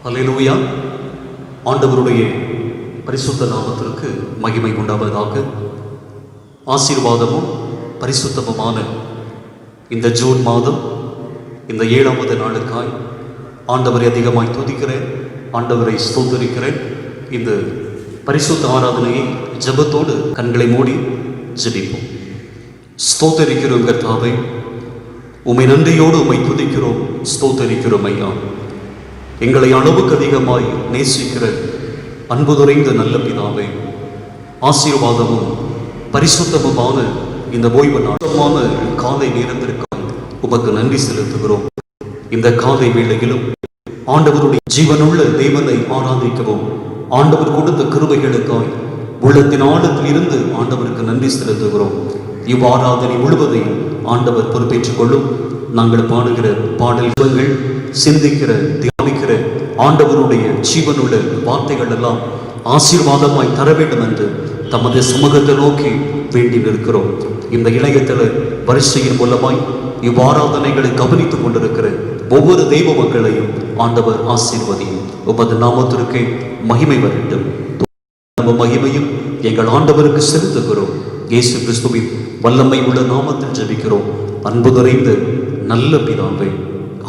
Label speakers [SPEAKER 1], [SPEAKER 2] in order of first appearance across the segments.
[SPEAKER 1] அல்லேலூயா. ஆண்டவருடைய பரிசுத்த நாமத்திற்கு மகிமை உண்டாவதாக. ஆசீர்வாதமும் பரிசுத்தமுமான இந்த ஜூன் மாதம் இந்த 7வது நாளுக்காய் ஆண்டவரை அதிகமாய் துதிக்கிறேன், ஆண்டவரை ஸ்தோத்திரிக்கிறேன். இந்த பரிசுத்த ஆராதனையை ஜெபத்தோடு கண்களை மூடி ஜெபிப்போம். ஸ்தோத்தரிக்கிறோம் கர்த்தாவே, உம்மை நன்றியோடு உம்மை துதிக்கிறோம், ஸ்தோத்தரிக்கிறோம் ஐயா. எங்களை அளவுக்கு அதிகமாய் நேசிக்கிற அன்பு நிறைந்த நல்ல பிதாவே, ஆசீர்வாதமும் பரிசுத்தமுமான இந்த ஓய்வு நாளமான காலை நேரத்திற்காக உமக்கு நன்றி செலுத்துகிறோம். இந்த காலை வேளையிலும் ஆண்டவருடைய ஜீவனுள்ள தேவனை ஆராதிக்கவும், ஆண்டவர் கொடுத்த கிருபைகளுக்காய் உள்ளத்தின் ஆழத்தில் இருந்து ஆண்டவருக்கு நன்றி செலுத்துகிறோம். இவ்வாராதனை முழுவதையும் ஆண்டவர் பொறுப்பேற்றுக் கொள்ளும். நாங்கள் பாடுகிற பாடல்கள், சிந்திக்கிற தியானிக்கிற ஆண்டவருடைய ஜீவனுள்ள வார்த்தைகள் எல்லாம் ஆசீர்வாதமாய் தர வேண்டும் என்று தமது சமூகத்தை நோக்கி வேண்டி நிற்கிறோம். இந்த இளையதள வரிசையின் மூலமாய் இவ்வாராதனைகளை கவனித்துக் கொண்டிருக்கிற ஒவ்வொரு தெய்வ மக்களையும் ஆண்டவர் ஆசீர்வதியும். உமது நாமத்திற்கு மகிமை வரட்டும். மகிமையும் எங்கள் ஆண்டவருக்கு செலுத்துகிறோம். இயேசு கிறிஸ்துவின் வல்லமை உள்ள நாமத்தில் ஜெபிக்கிறோம் அன்பு நிறைந்த நல்ல பிதாவே,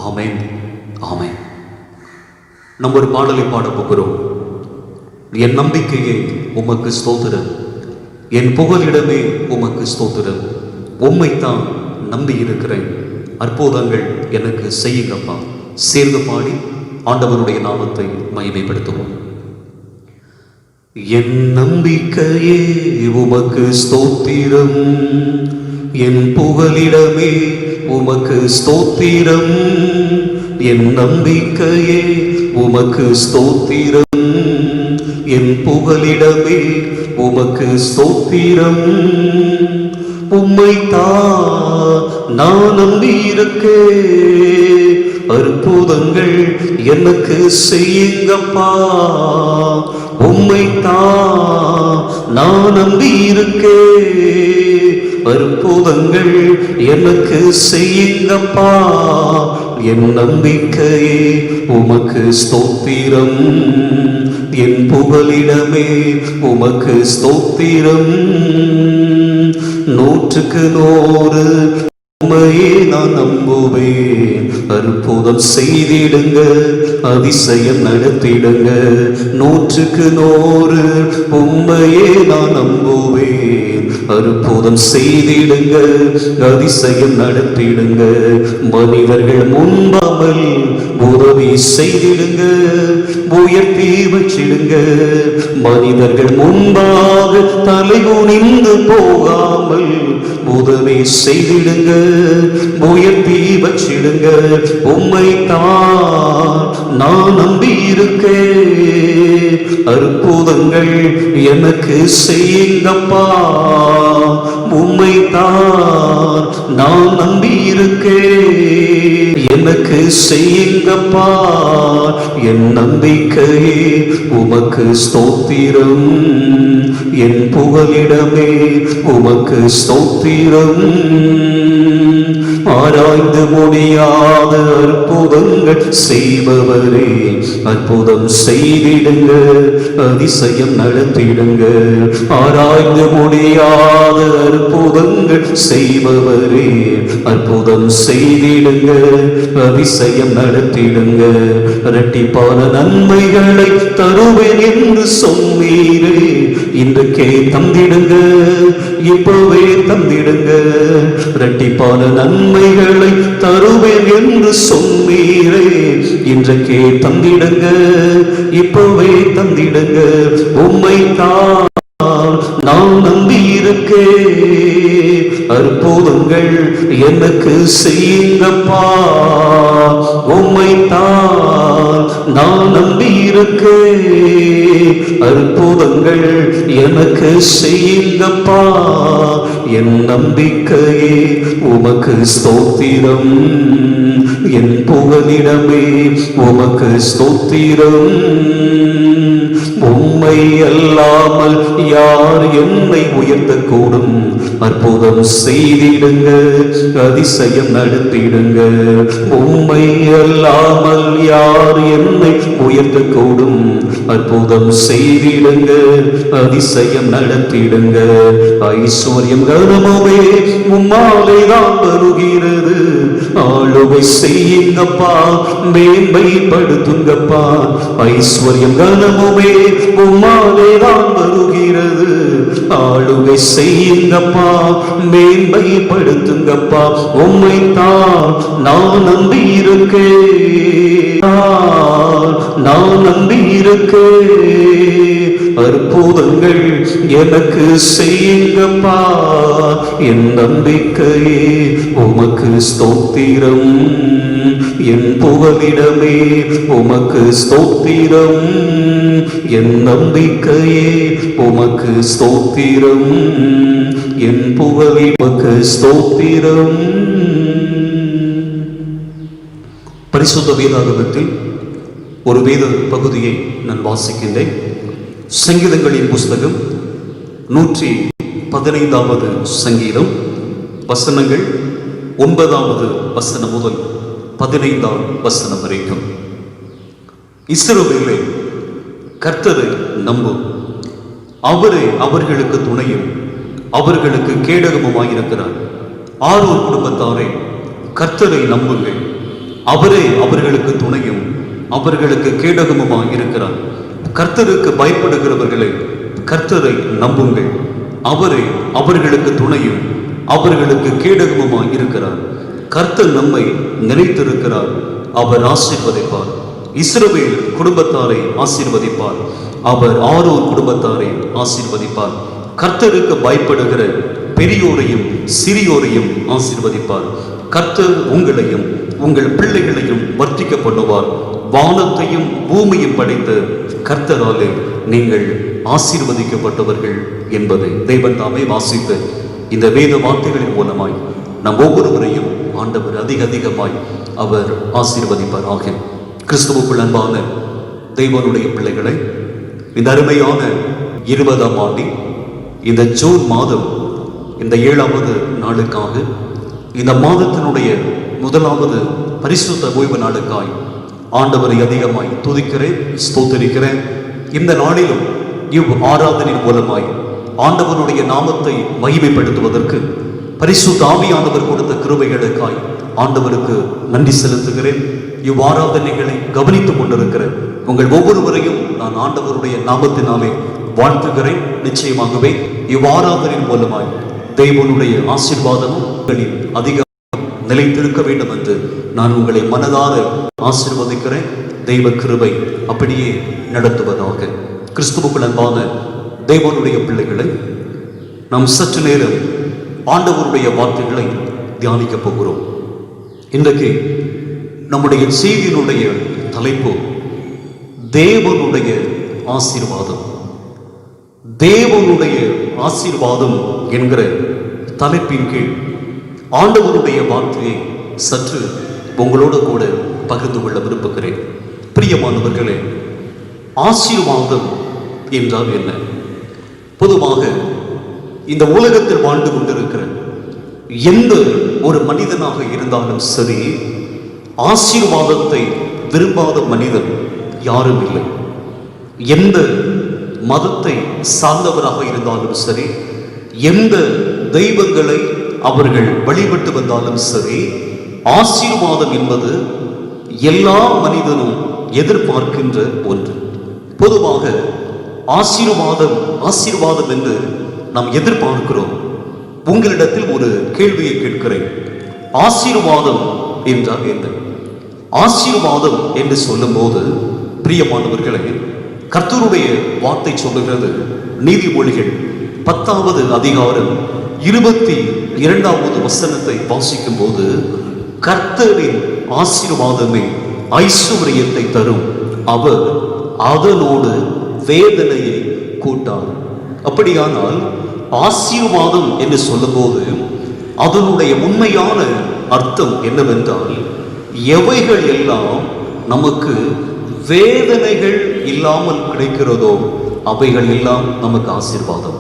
[SPEAKER 1] ஆமென், ஆமென். நம்ம ஒரு பாடலை பாட போகிறோம். என் நம்பிக்கையே உமக்கு ஸ்தோத்திரம், என் புகலிடமே உமக்கு ஸ்தோத்திரம், உம்மைத்தான் நம்பி இருக்கிறேன், அற்புதங்கள் எனக்கு செய்யுங்கப்பா. சேர்ந்து பாடி ஆண்டவருடைய நாமத்தை மகிமைப்படுத்துவோம். என் நம்பிக்கையே உமக்கு ஸ்தோத்திரம், என் புகலிடமே உமக்கு ஸ்தோத்திரம், என் நம்பிக்கையே உமக்கு ஸ்தோத்திரம், என் புகலிடமே உமக்கு ஸ்தோத்திரம், உம்மைத்தான் நான் நம்பியிருக்கே, அற்புதங்கள் எனக்கு செய்யுங்கப்பா, உம்மைத்தான் நான் நம்பியிருக்கே, அற்புதங்கள் எனக்கு செய்யுங்கப்பா, என் நம்பிக்கையே உமக்கு ஸ்தோத்திரம், என் புகலிடமே உமக்கு ஸ்தோத்திரம், 100க்கு 100 உம்மையே நான் நம்புவேன், அற்புதம் செய்திடுங்க, அதிசயம் நடத்திடுங்க, 100க்கு 100 உம்மையே நான் நம்புவேன், அற்புதம் செய்திடுங்க, அதிசயம் நடத்திடுங்க, மனிதர்கள் முன்பாமல் உதவி செய்திடுங்க, உயர்த்தி வச்சிடுங்க, மனிதர்கள் முன்பாக தலைகுனிந்து போகாமல் உதவி செய்திடுங்க, உயர்த்தி வச்சிடுங்க, உம்மைத்தான் நான் நம்பி இருக்கேன், அற்புதங்கள் எனக்கு செய்யுங்கப்பா, உம்மைத்தான் நான் நம்பி இருக்கேன், எனக்கு செய்யுங்கப்பா, என் நம்பிக்கையே உமக்கு ஸ்தோத்திரம், என் புகலிடமே உமக்கு ஸ்தோத்திரம், ஆராய்ந்து முடியாத அற்புதங்கள் செய்பவரே, அற்புதம் செய்திடுங்க, அதிசயம் நடத்திடுங்க, ஆராய்ந்து முடியாத அற்புதங்கள் செய்பவரே, அற்புதம் செய்திடுங்க, அதிசயம் நடத்திடுங்க, இரட்டிப்பான நன்மைகளை தருவேன் என்று சொன்னீரே, இன்றைக்கே தந்திடுங்க, இப்பவே தந்திடுங்க, இரட்டிப்பான நன்மைகளை தருவேன் என்று சொன்னீரே, இன்றைக்கே தந்திடுங்க, இப்பவே தந்திடுங்க, உம்மைத்தான் நான் நம்பியிருக்கே. அற்புதங்கள் எனக்கு செய்யுங்கப்பா, உம்மைத்தான் நான் நம்பியிருக்கே. அற்புதங்கள் எனக்கு செய்யுங்கப்பா, என் நம்பிக்கையே உமக்கு ஸ்தோத்திரம், என் புகலிடமே உமக்கு ஸ்தோத்திரம். உம்மை அல்லாமல் யார் என்னை உயர்த்தக்கூடும்? அற்புதம் செய்திடுங்க, அதிசயம் நடத்திடுங்க. உம்மை அல்லாமல் யார் என்னை உயர்த்தக்கூடும்? அற்புதம் செய்திடுங்க, அதிசயம் நடத்திடுங்க. ஐஸ்வர்யம் கனமுமே உம்மாலே தான் வருகிறது. ஆளுகை செய்யுங்கப்பா, மேன்மைப்படுத்துங்கப்பா. ஐஸ்வர்யம் கனமுமே உம்மாலே தான் வருகிறது. ஆளுகை செய்யுங்கப்பா, மேன்மைப்படுத்துங்கப்பா. உம்மைத்தான் நான் நம்பி இருக்கேன், நான் நம்பி இருக்கேன். அற்புதங்கள் எனக்கு செய்யுங்கப்பா, என் நம்பிக்கையே உமக்கு ஸ்தோத்திரம், என் புகலிடமே உமக்கு ஸ்தோத்திரம். என் நம்பிக்கையே உமக்கு ஸ்தோத்திரம், என் புகழி உமக்கு ஸ்தோத்திரம். பரிசுத்த வேதாகமத்தில் ஒரு வேத பகுதியை நான் வாசிக்கின்றேன். சங்கீதங்களின் புஸ்தகம் 115வது சங்கீதம், வசனங்கள் 9வது வசனம் முதல் 15ஆம் வசனம் வரைக்கும். இஸ்ரவேலே, கர்த்தரை நம்பும், அவரே அவர்களுக்கு துணையும் அவர்களுக்கு கேடகமுமாயிருக்கிறார். ஆரோன் குடும்பத்தாரே, கர்த்தரை நம்புங்கள், அவரே அவர்களுக்கு துணையும் அவர்களுக்கு கேடகமுமாயிருக்கிறார். கர்த்தருக்கு பயப்படுகிறவர்களே, கர்த்தரை நம்புங்கள், அவரே அவர்களுக்கு துணையும் அவர்களுக்கு கேடகமுமாய் இருக்கிறார். கர்த்தர் நம்மை நினைத்திருக்கிறார், அவர் ஆசீர்வதிப்பார். இஸ்ரவேல் குடும்பத்தாரை ஆசீர்வதிப்பார், அவர் ஆரோன் குடும்பத்தாரை ஆசீர்வதிப்பார். கர்த்தருக்கு பயப்படுகிற பெரியோரையும் சிறியோரையும் ஆசீர்வதிப்பார். கர்த்தர் உங்களையும் உங்கள் பிள்ளைகளையும் வர்த்திக்க பண்ணுவார். வானத்தையும் பூமியும் படைத்த கர்த்தராலே நீங்கள் ஆசீர்வதிக்கப்பட்டவர்கள் என்பதை தேவன் தாமே வாசித்த இந்த வேத வார்த்தைகளின் மூலமாய் நம் ஒவ்வொருவரையும் ஆண்டவர் அதிகமாய் அவர் ஆசீர்வதிப்பார் ஆக. கிறிஸ்துவுக்குள் அன்பான தெய்வனுடைய பிள்ளைகளை, இந்த அருமையான 20ஆம் ஆண்டின் இந்த ஜூன் மாதம் இந்த 7வது நாளுக்காக, இந்த மாதத்தினுடைய முதலாவது பரிசுத்த ஓய்வு நாளுக்காய் ஆண்டவரை அதிகமாய் துதிக்கிறேன், ஸ்தோத்திரிக்கிறேன். இந்த நாளிலும் இவ் ஆராதனின் மூலமாய் ஆண்டவருடைய நாமத்தை மகிமைப்படுத்துவதற்கு பரிசுத்த ஆவியானவர் கொடுத்த கிருபைகளுக்காய் ஆண்டவருக்கு நன்றி செலுத்துகிறேன். இவ் ஆராதனைகளை கவனித்துக் கொண்டிருக்கிற உங்கள் ஒவ்வொருவரையும் நான் ஆண்டவருடைய நாமத்தினாலே வாழ்த்துகிறேன். நிச்சயமாகவே இவ் ஆராதனின் மூலமாய் தெய்வனுடைய ஆசீர்வாதமும் அதிக நிலைத்திருக்க வேண்டும் என்று நான் உங்களை மனதார ஆசீர்வதிக்கிறேன். தெய்வ கிருபை அப்படியே நடத்துவதாக. கிறிஸ்துவுக்குள் அன்பான தெய்வனுடைய பிள்ளைகளை, நாம் சற்று நேரம் ஆண்டவருடைய வார்த்தைகளை தியானிக்க போகிறோம். இன்றைக்கு நம்முடைய செய்தியினுடைய தலைப்பு தேவனுடைய ஆசீர்வாதம். தேவனுடைய ஆசீர்வாதம் என்கிற தலைப்பின் கீழ் ஆண்டவருடைய வார்த்தையை சற்று உங்களோடு கூட பகிர்ந்து கொள்ள விரும்புகிறேன். பிரியமானவர்களே, ஆசீர்வாதம் என்றால் என்ன? பொதுவாக இந்த உலகத்தில் வாழ்ந்து கொண்டிருக்கிற எந்த ஒரு மனிதனாக இருந்தாலும் சரி, ஆசீர்வாதத்தை விரும்பாத மனிதன் யாரும் இல்லை. எந்த மதத்தை சார்ந்தவராக இருந்தாலும் சரி, எந்த தெய்வங்களை அவர்கள் வழிபட்டு வந்தாலும் சரி, ஆசீர்வாதம் என்பது எல்லா மனிதனும் எதிர்பார்க்கின்ற ஒன்று. பொதுவாக ஆசீர்வாதம் என்று நாம் எதிர்பார்க்கிறோம். உங்களிடத்தில் ஒரு கேள்வியை கேட்கிறேன். ஆசீர்வாதம் என்றால் என்ன? ஆசீர்வாதம் என்று சொல்லும் போது பிரியமானவர்களே, கர்த்தருடைய வார்த்தை சொல்லுகிறது, நீதிமொழிகள் 10வது அதிகாரம் 22வது வசனத்தை வாசிக்கும் போது, கர்த்தரின் ஆசீர்வாதமே ஐஸ்வர்யத்தை தரும், அவர் அதனோடு வேதனையை கூட்டார். அப்படியானால் ஆசீர்வாதம் என்று சொல்லும்போது அதனுடைய உண்மையான அர்த்தம் என்னவென்றால், எவைகள் எல்லாம் நமக்கு வேதனைகள் இல்லாமல் கிடைக்கிறதோ அவைகள் எல்லாம் நமக்கு ஆசீர்வாதம்.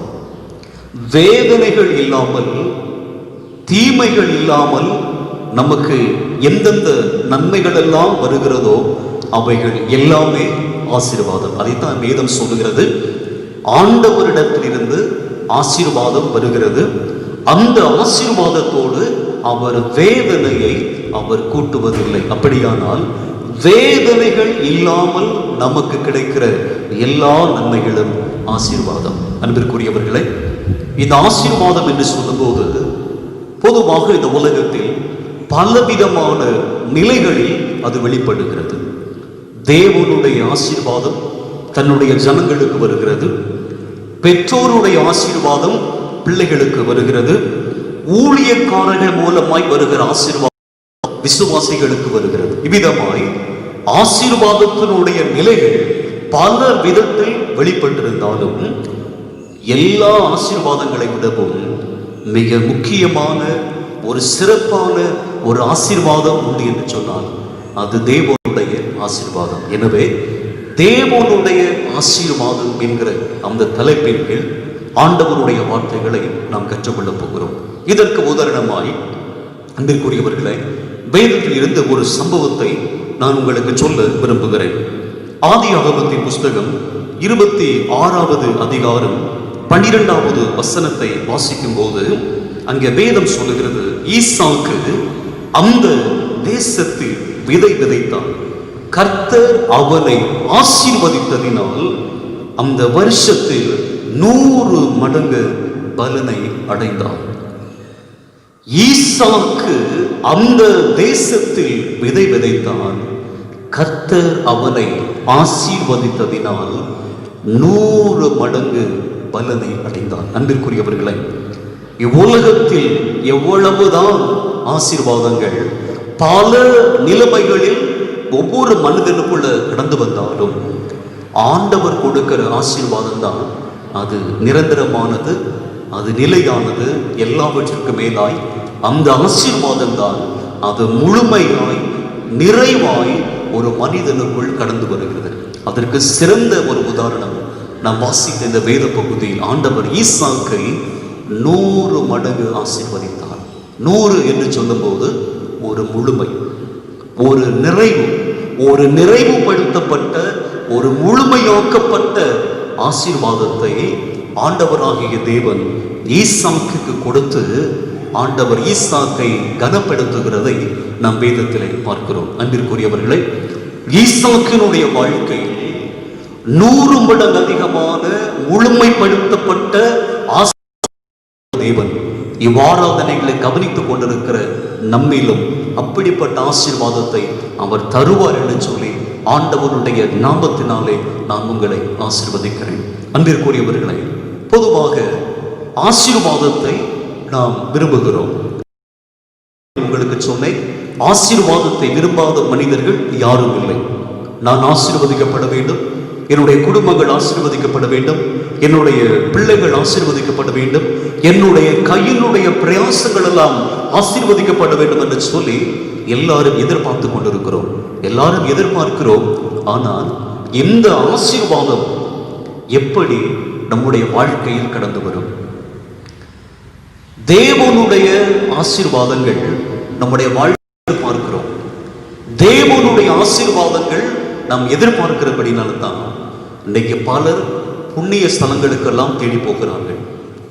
[SPEAKER 1] வேதனைகள் இல்லாமல், தீமைகள் இல்லாமல் நமக்கு எந்தெந்த நன்மைகள் எல்லாம் வருகிறதோ அவைகள் எல்லாமே ஆசீர்வாதம். அதைத்தான் வேதம் சொல்லுகிறது. ஆண்டவரிடத்திலிருந்து ஆசீர்வாதம் வருகிறது. அந்த ஆசீர்வாதத்தோடு அவர் வேதனையை அவர் கூட்டுவதில்லை. அப்படியானால் வேதனைகள் இல்லாமல் நமக்கு கிடைக்கிற எல்லா நன்மைகளும் ஆசீர்வாதம். அன்பிற்குரியவர்களே, இந்த ஆசீர்வாதம் என்று சொல்லும்போது பொதுவாக இந்த உலகத்தில் பலவிதமான நிலைகளில் அது வெளிப்படுகிறது. தேவனுடைய ஆசீர்வாதம் தன்னுடைய ஜனங்களுக்கு வருகிறது. பெற்றோருடைய ஆசீர்வாதம் பிள்ளைகளுக்கு வருகிறது. ஊழியக்காரர்கள் மூலமாய் வருகிற ஆசீர்வாதம் விசுவாசிகளுக்கு வருகிறது. இவ்விதமாய் ஆசீர்வாதத்தினுடைய நிலைகள் பல விதத்தில் வெளிப்பட்டிருந்தாலும், எல்லா ஆசீர்வாதங்களை விடவும் மிக முக்கியமான ஒரு சிறப்பான ஒரு ஆசீர்வாதம் உண்டு என்று சொன்னால் அது தேவனுடைய ஆசீர்வாதம். எனவே தேவனுடைய ஆசீர்வாதம் என்கிற அந்த தலைப்பின் கீழ் ஆண்டவருடைய வார்த்தைகளை நாம் கற்றுக்கொள்ளப் போகிறோம். இதற்கு உதாரணமாய் அன்பிற்குரியவர்களை, வேதத்தில் இருந்த ஒரு சம்பவத்தை நான் உங்களுக்கு சொல்ல விரும்புகிறேன். ஆதியாகமத்தின் புஸ்தகம் 26வது அதிகாரம் 12வது வசனத்தை வாசிக்கும் போது அங்கே வேதம் சொல்லுகிறது, ஈசாக்கு அந்த தேசத்தில் விதை விதைத்தான். கர்த்தர் அவனை ஆசீர்வதித்ததினால் அந்த வருஷத்தில் 100 மடங்கு பலனை அடைந்தான். ஈசாக்கு அந்த தேசத்தில் விதை விதைத்தான். கர்த்தர் அவனை ஆசீர்வதித்ததினால் 100 மடங்கு பலனை அடைந்தான். அன்பிற்குரியவர்களை, இவ்வுலகத்தில் எவ்வளவுதான் ஆசீர்வாதங்கள் பல நிலைமைகளில் ஒவ்வொரு மனிதனுக்குள்ள கடந்து வந்தாலும், ஆண்டவர் கொடுக்கிற ஆசீர்வாதம் தான் அது நிரந்தரமானது, அது நிலையானது. எல்லாவற்றிற்கும் மேலாய் அந்த ஆசீர்வாதம் தான் அது முழுமையாய் நிறைவாய் ஒரு மனிதனுக்குள் கடந்து வருகிறது. அதற்கு சிறந்த ஒரு உதாரணம் நாம் வாசித்த இந்த வேத பகுதியில் ஆண்டவர் ஈசாக்கை 100 மடங்கு ஆசீர்வதித்தார். 100 என்று சொல்லும்போது ஒரு முழுமை, ஒரு நிறைவு, ஒரு நிறைவுபடுத்தப்பட்ட, ஒரு முழுமையாக்கப்பட்ட ஆசீர்வாதத்தை ஆண்டவராகிய தேவன் ஈசாக்குக்கு கொடுத்து ஆண்டவர் ஈசாக்கை கனப்படுத்துகிறதை நாம் வேதத்திலே பார்க்கிறோம். அன்பிற்குரியவர்களே, ஈசாக்கினுடைய வாழ்க்கையில் 100 மடங்கு அதிகமான முழுமைப்படுத்தப்பட்ட தேவன் இவ்வாராதனைகளை கவனித்துக் கொண்டிருக்கிற நம்மிலும் அப்படிப்பட்ட ஆசீர்வாதத்தை அவர் தருவார் என்று சொல்லி ஆண்டவருடைய நாமத்தினாலே நான் உங்களை ஆசீர்வதிக்கிறேன். அன்பிற்குரியவர்களே, பொதுவாக ஆசீர்வாதத்தை நாம் விரும்புகிறோம். உங்களுக்கு சொன்னேன், ஆசீர்வாதத்தை விரும்பாத மனிதர்கள் யாரும் இல்லை. நான் ஆசீர்வதிக்கப்பட வேண்டும், என்னுடைய குடும்பங்கள் ஆசீர்வதிக்கப்பட வேண்டும், என்னுடைய பிள்ளைகள் ஆசீர்வதிக்கப்பட வேண்டும், என்னுடைய கையினுடைய பிரயாசங்கள் எல்லாம் ஆசீர்வதிக்கப்பட வேண்டும் என்று சொல்லி எல்லாரும் எதிர்பார்த்து கொண்டிருக்கிறோம். எல்லாரும் எதிர்பார்க்கிறோம். ஆனால் இந்த ஆசீர்வாதம் எப்படி நம்முடைய வாழ்க்கையில் கடந்து வரும்? தேவனுடைய ஆசீர்வாதங்கள் நம்முடைய வாழ்க்கையில் பார்க்கிறோம். தேவனுடைய ஆசீர்வாதங்கள் நாம் எதிர்பார்க்கிறபடினால்தான் இன்றைக்கு பலர் புண்ணிய ஸ்தலங்களுக்கெல்லாம் தேடி போகிறார்கள்.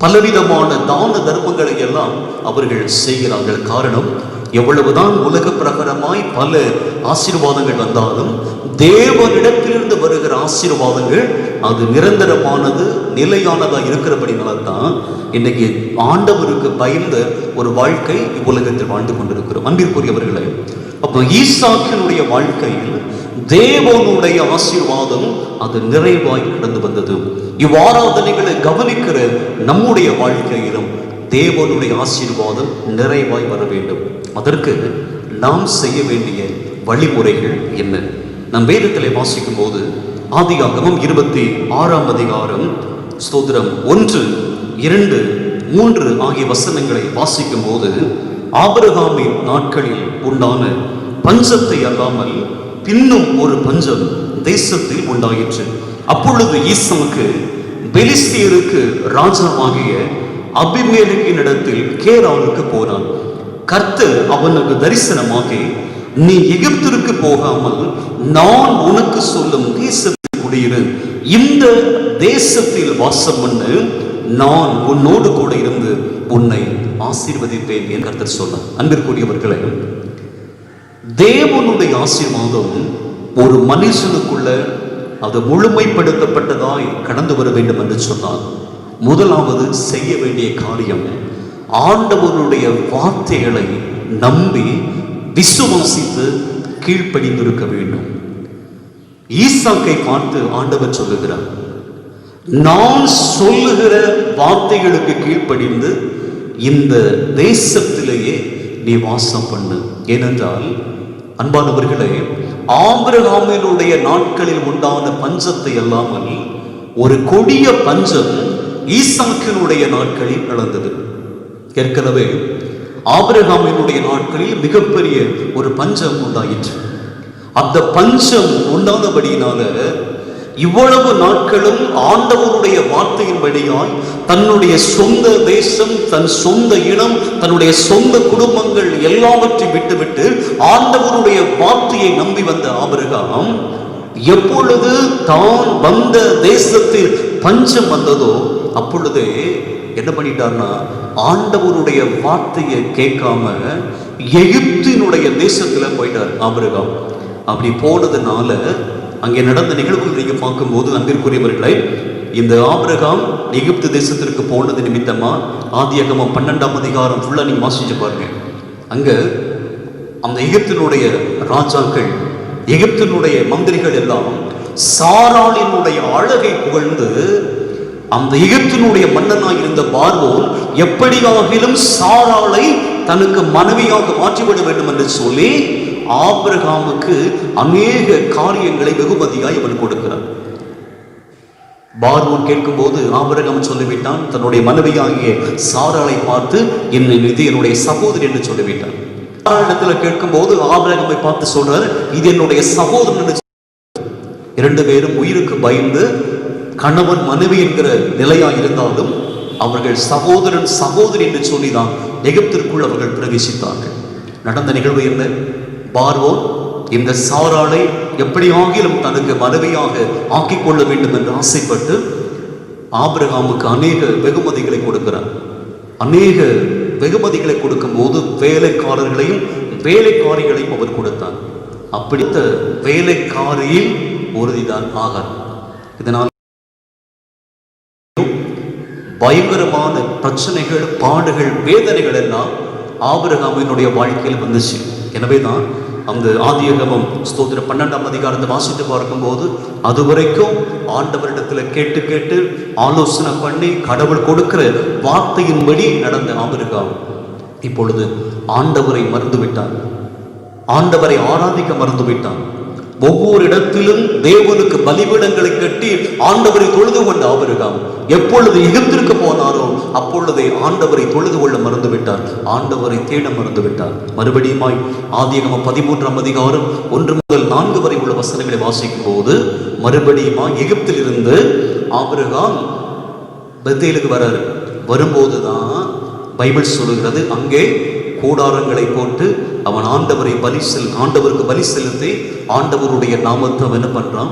[SPEAKER 1] பலவிதமான தான தர்மங்களை எல்லாம் அவர்கள் செய்கிறார்கள். காரணம், எவ்வளவுதான் உலக பிரகாரமாய் பல ஆசீர்வாதங்கள் வந்தாலும் தேவனிடத்திலிருந்து வருகிற ஆசீர்வாதங்கள் அது நிரந்தரமானது, நிலையானதா இருக்கிறபடினால்தான் இன்னைக்கு ஆண்டவருக்கு பயந்த ஒரு வாழ்க்கை இவ்வுலகத்தில் வாழ்ந்து கொண்டிருக்கிறோம். அன்பிற்குரியவர்களே, அப்போ ஈசாக்கினுடைய வாழ்க்கையில் தேவனுடைய ஆசீர்வாதம் அது நிறைவாய் கடந்து வந்தது. இவ்வாராதனைகளை கவனிக்கிற நம்முடைய வாழ்க்கையிலும் தேவனுடைய ஆசீர்வாதம் நிறைவாய் வர வேண்டும். அதற்கு நாம் செய்ய வேண்டிய வழிமுறைகள் என்ன? நம் வேதத்திலே வாசிக்கும் போது ஆதியாகமம் 26ஆம் அதிகாரம் ஸ்தோத்திரம் 1, 2, 3 ஆகிய வசனங்களை வாசிக்கும் போது ஆபிரகாமின் நாட்களில் உண்டான பஞ்சத்தை அல்லாமல் பின்னும் ஒரு பஞ்சம் தேசத்தில் உண்டாயிற்று. அப்பொழுது ஈசாக்கு பெலிஸ்தியருக்கு ராஜாவாகிய அபிமெலேக்கின் இடத்தில் கேராருக்கு போனான். கர்த்தர் அவனுக்கு தரிசனமாகி, நீ எகிப்திற்கு போகாமல் நான் உனக்கு சொல்லும் தேசத்தில் குடியிரு, இந்த தேசத்தில் வாசம் பண்ணு, நான் உன்னோடு கூட இருந்து உன்னை ஆசீர்வதிப்பேன் என்று கர்த்தர் சொன்னார். அன்பிற்குரியவர்களே, தேவனுடைய ஆசீர்வாதம் ஒரு மனுஷனுக்குள்ள அது முழுமைப்படுத்தப்பட்டதாய் கடந்து வர வேண்டும் என்று சொன்னார். முதலாவது செய்ய வேண்டிய காரியம் ஆண்டவருடைய வார்த்தைகளை நம்பி விசுவாசித்து கீழ்ப்படிந்திருக்க வேண்டும். ஈசாக்கை பார்த்து ஆண்டவர் சொல்லுகிறார், நான் சொல்லுகிற வார்த்தைகளுக்கு கீழ்ப்படிந்து இந்த தேசத்திலேயே நீ வாசம் பண்ணு. ஏனென்றால் அன்பானவர்களே, ஆபிரகாமினுடைய நாட்களில் உண்டான பஞ்சத்தை அல்லாமல் ஒரு கொடிய பஞ்சம் ஈசாக்கினுடைய நாட்களில் நடந்தது. ஏற்கனவே ஆபிரகாமினுடைய நாட்களில் மிகப்பெரிய ஒரு பஞ்சம் உண்டாயிற்று. அந்த பஞ்சம் உண்டானபடியினால இவ்வளவு நாட்களும் ஆண்டவருடைய வார்த்தையின்படியாய் தன்னுடைய சொந்த தேசம், தன் சொந்த இனம், தன்னுடைய சொந்த குடும்பங்கள் எல்லாவற்றையும் விட்டுவிட்டு ஆண்டவருடைய வார்த்தையை நம்பி வந்த ஆபிரகாம் எப்பொழுது தான் வந்த தேசத்தில் பஞ்சம் வந்ததோ அப்பொழுதே என்ன பண்ணிட்டார்னா, ஆண்டவருடைய வார்த்தையை கேட்காம எகிப்தினுடைய தேசத்துல போயிட்டார் ஆபிரகாம். அப்படி போனதுனால அங்கே நடந்த நிகழ்வுகள் நீங்க பார்க்கும்போது அன்பிற்குரியவர்களை, இந்த ஆபிரகாம் எகிப்து தேசத்திற்கு போனது நிமித்தமா ஆதியாகமம் 12ஆம் அதிகாரம் ஃபுல்லா நீங்க வாசிச்சு பாருங்க. அங்க அந்த எகிப்தினுடைய ராஜாக்கள், எகிப்தினுடைய மந்திரிகள் எல்லாம் சாராளினுடைய அழகை புகழ்ந்து அந்த எகிப்தினுடைய மன்னனாக இருந்த பார்வோன் எப்படியாகிலும் சாராளை தனக்கு மனைவியாக மாற்றிவிட வேண்டும் என்று சொல்லி ஆபிரகாமுக்கு அநேக காரியங்களை வெகுமதியாய் அவன் கொடுக்கிறான். பார்வோன் கேட்கும் போது ஆபிரகாம் சொல்லிவிட்டான், தன்னுடைய மனைவியாகிய சாராளை பார்த்து இது என்னுடைய சகோதரி என்று சொல்லிவிட்டான். இடத்துல கேட்கும் போது ஆபிரகாமை பார்த்து சொல்றார், இது என்னுடைய சகோதரன் என்று. இரண்டு பேரும் உயிருக்கு பயந்து கணவன் மனைவி என்கிற நிலையா இருந்தாலும் அவர்கள் சகோதரன் சகோதரி என்று சொல்லிதான் எகிப்திற்குள் அவர்கள் பிரவேசித்தார்கள். நடந்த நிகழ்வு என்ன? பார்வோன் இந்த சாராளை எப்படி ஆகிலும் தனக்கு மனைவியாக ஆக்கிக் கொள்ள வேண்டும் என்று ஆசைப்பட்டு ஆபிரகாமுக்கு அநேக வெகுமதிகளை கொடுக்கிறார். அநேக வெகுமதிகளை கொடுக்கும் போது வேலைக்காரர்களையும் வேலைக்காரிகளையும் அவர் கொடுத்தார். அப்படித்த வேலைக்காரியில் உறுதிதான் ஆகார். இதனால் பயங்கரமான பிரச்சனைகள், பாடுகள், வேதனைகள் எல்லாம் ஆபிரகாமினுடைய வாழ்க்கையில் வந்துச்சு. எனவேதான் அந்த ஆதியாகமம் ஸ்தோத்திரம் 12ஆம் அதிகாரத்தை வாசித்து பார்க்கும்போது அதுவரைக்கும் ஆண்டவரிடத்தில் கேட்டு கேட்டு ஆலோசனை பண்ணி கடவுள் கொடுக்கிற வார்த்தையின்படி நடந்த ஆபிரகாம் இப்பொழுது ஆண்டவரை மறந்துவிட்டான். ஆண்டவரை ஆராதிக்க மறந்துவிட்டான். ஒவ்வொரு இடத்திலும் தேவனுக்கு பலிபீடங்களை கட்டி ஆண்டவரை தொழுது கொண்ட ஆபிரகாம் எப்பொழுது எகிப்திற்கு போனாரோ அப்பொழுதே ஆண்டவரை தொழுது கொள்ள மறந்துவிட்டார். ஆண்டவரை தேட மறந்துவிட்டார். மறுபடியுமாய் ஆதியாகமம் 13ஆம் அதிகாரம் 1 முதல் 4 வரை உள்ள வசனங்களை வாசிக்கும் போது மறுபடியுமாய் எகிப்தில் இருந்து ஆபிரகாம் பெத்தேலுக்கு வராரு. வரும்போதுதான் பைபிள் சொல்லுகிறது, அங்கே கூடாரங்களை போட்டு அவன் ஆண்டவருக்கு பலி செலுத்தி ஆண்டவருடைய நாமத்தை அவன் என்ன பண்றான்?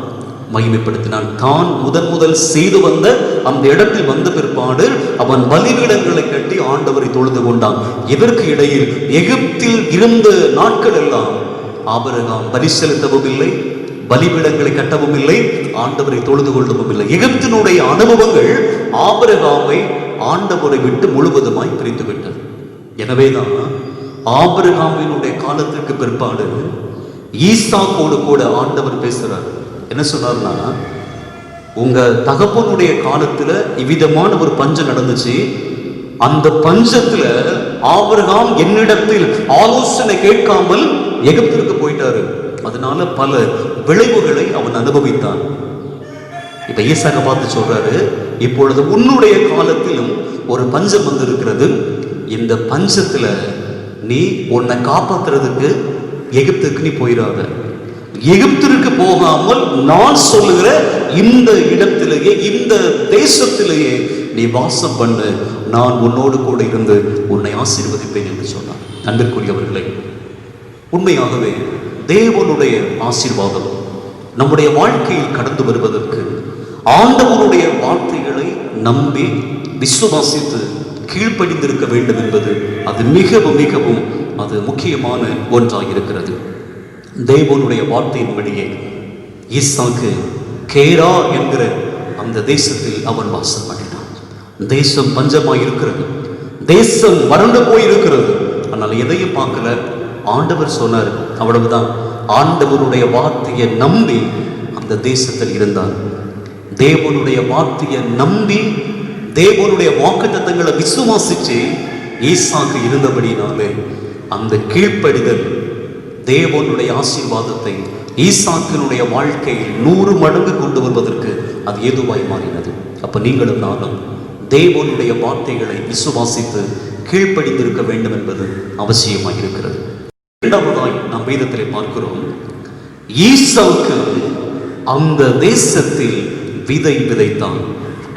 [SPEAKER 1] மகிமைப்படுத்தினான். தான் முதல் செய்து வந்த அந்த இடத்தில் வந்த பிற்பாடு அவன் பலிபீடங்களை கட்டி ஆண்டவரை தொழுது கொண்டான். இதற்கு இடையில் எகிப்தில் இருந்த நாட்கள் எல்லாம் ஆபிரகாம் பலி செலுத்தவும் இல்லை, பலிபீடங்களை கட்டவும் இல்லை, ஆண்டவரை தொழுது கொள்ளவும் இல்லை. எகிப்தினுடைய அனுபவங்கள் ஆபிரகாமை ஆண்டவரை விட்டு முழுவதுமாய் பிரித்து விட்டது. எனவேதான் ஆபிரகாமினுடைய காலத்திற்கு பிற்பாடு ஈசாக்கோடு கூட ஆண்டவர் பேசுறார். என்ன சொன்னார்னா, உங்க தகப்பனுடைய காலத்துல இவ்விதமான ஒரு பஞ்சம் நடந்துச்சு. அந்த பஞ்சத்துல ஆபிரகாம் என்னிடத்தில் ஆலோசனை கேட்காமல் எகிப்திற்கு போயிட்டாரு. அதனால பல விளைவுகளை அவன் அனுபவித்தான். இப்ப ஈசாக்க பார்த்து சொல்றாரு, இப்பொழுது உன்னுடைய காலத்திலும் ஒரு பஞ்சம் வந்திருக்கிறது. இந்த பஞ்சத்துல நீ உன்னை காப்பாத்துறதுக்கு எகிப்துக்கு நீ போயிடாத. எகிப்திற்கு போகாமல் நான் சொல்லுகிற இந்த இடத்திலேயே, இந்த தேசத்திலேயே நீ வாசம் பண்ணு. நான் உன்னோடு கூட இருந்து உன்னை ஆசீர்வதிப்பேன் என்று சொன்னார். அன்பிற்குரியவர்களே, உண்மையாகவே தேவனுடைய ஆசீர்வாதம் நம்முடைய வாழ்க்கையில் கடந்து வருவதற்கு ஆண்டவருடைய வார்த்தைகளை நம்பி விசுவாசித்து கீழ்ப்படிந்திருக்க வேண்டும் என்பது அது மிகவும் மிகவும் அது முக்கியமான ஒன்றாக இருக்கிறது. தேவனுடைய வார்த்தையின்படியே ஈசாக்கு கேரா என்கிற அந்த தேசத்தில் அவன் வாசம் பண்ணினான். தேசம் பஞ்சமாய் இருக்கிறது, தேசம் வறண்டு போயிருக்கிறது. ஆனால் எதையும் பார்க்கல. ஆண்டவர் சொன்னார், அவ்வளவுதான். ஆண்டவருடைய வார்த்தையை நம்பி அந்த தேசத்தில் இருந்தார். தேவனுடைய வார்த்தையை நம்பி தேவனுடைய வாக்குத்தத்தங்களை விசுவாசிச்சு ஈசாக்கு இருந்தபடினாலே அந்த கீழ்ப்படிதல் தேவனுடைய ஆசீர்வாதத்தை ஈசாக்கினுடைய வாழ்க்கையில் 100 மடங்கு கொண்டு வருவதற்கு அது ஏதுவாய் மாறினது. அப்ப நீங்களும் நானும் தேவனுடைய வார்த்தைகளை விசுவாசித்து கீழ்ப்படிந்திருக்க வேண்டும் என்பது அவசியமாக இருக்கிறது. இரண்டாவதாய் நாம் வேதத்திலே பார்க்கிறோம், ஈசாக்கு அந்த தேசத்தில் விதை விதைத்தான்.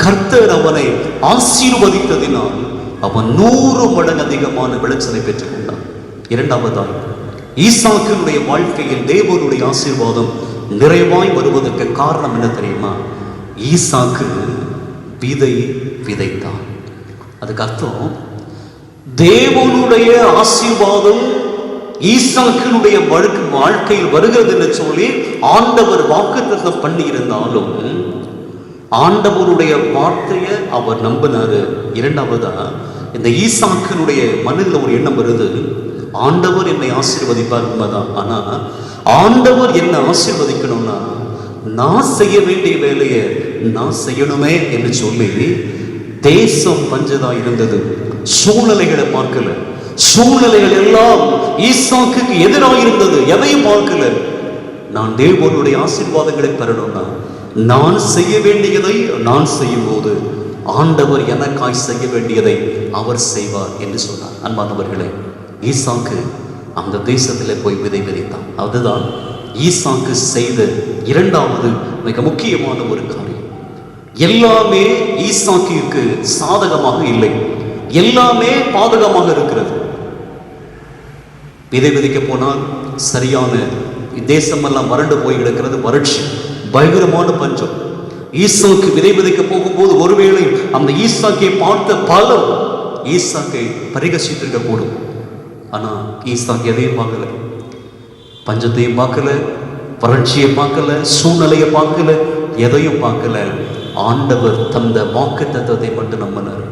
[SPEAKER 1] கர்த்தர் அவனை ஆசீர்வதித்ததினால் அவன் 100 மடங்கு அதிகமான விளைச்சலை பெற்றுக் கொண்டான். இரண்டாவதாய் ஈசாக்கினுடைய வாழ்க்கையில் தேவனுடைய ஆசீர்வாதம் நிறைவாய் வருவதற்கு காரணம் என்ன தெரியுமா? ஈசாக்கு விதை விதைத்தான். அதுக்கு அர்த்தம், தேவனுடைய ஆசீர்வாதம் ஈசாக்கினுடைய வாழ்க்கையில் வருகிறது என்று சொல்லி ஆண்டவர் வாக்குத்தத்தம் பண்ணி இருந்தாலும் ஆண்டவருடைய வார்த்தையை அவர் நம்பினாரு. இரண்டாவதா, இந்த ஈசாக்கினுடைய மனதில் ஒரு எண்ணம் வருது, ஆண்டவர் என்னை ஆசீர்வதிப்பார், உண்மைதான். ஆனா ஆண்டவர் என்னை ஆசீர்வதிக்கணும்னா நான் செய்ய வேண்டிய வேலையை நான் செய்யணுமே என்று சொல்லி தேசம் பஞ்சதா இருந்தது. சூழ்நிலைகளை பார்க்கல, சூழ்நிலைகள் எல்லாம் ஈசாக்கு எதிராக இருந்தது. எதையும் பார்க்கல. நான் தேவனுடைய ஆசீர்வாதங்களை பெறணும்னா நான் செய்ய வேண்டியதை நான் செய்யும் போது ஆண்டவர் எனக்காய் செய்ய வேண்டியதை அவர் செய்வார் என்று சொன்னார். அன்பானவர்களே, ஈசாக்கு அந்த தேசத்தில் போய் விதை விதைத்தான். அதுதான் ஈசாக்கு செய்த இரண்டாவது மிக முக்கியமான ஒரு காரியம். எல்லாமே ஈசாக்கிற்கு சாதகமாக இல்லை, எல்லாமே பாதகமாக இருக்கிறது. விதை விதைக்க போனால் சரியான தேசமெல்லாம் வறண்டு போய் கிடக்கிறது, வறட்சி, பயங்கரமான பஞ்சம். ஈசாக்கு விதை விதைக்க போகும்போது ஒருவேளை அந்த ஈசாக்கை பார்த்த பலர் ஈசாக்கை பரிகசித்திருக்க கூடும். ஆனா ஈசாக்கு எதையும் பார்க்கல, பஞ்சத்தையும் பார்க்கல, வறட்சியை பார்க்கல, சூழ்நிலையை பார்க்கல, எதையும் பார்க்கல. ஆண்டவர் தந்த வாக்குத்தத்தத்தை மட்டும் நம்பினார்.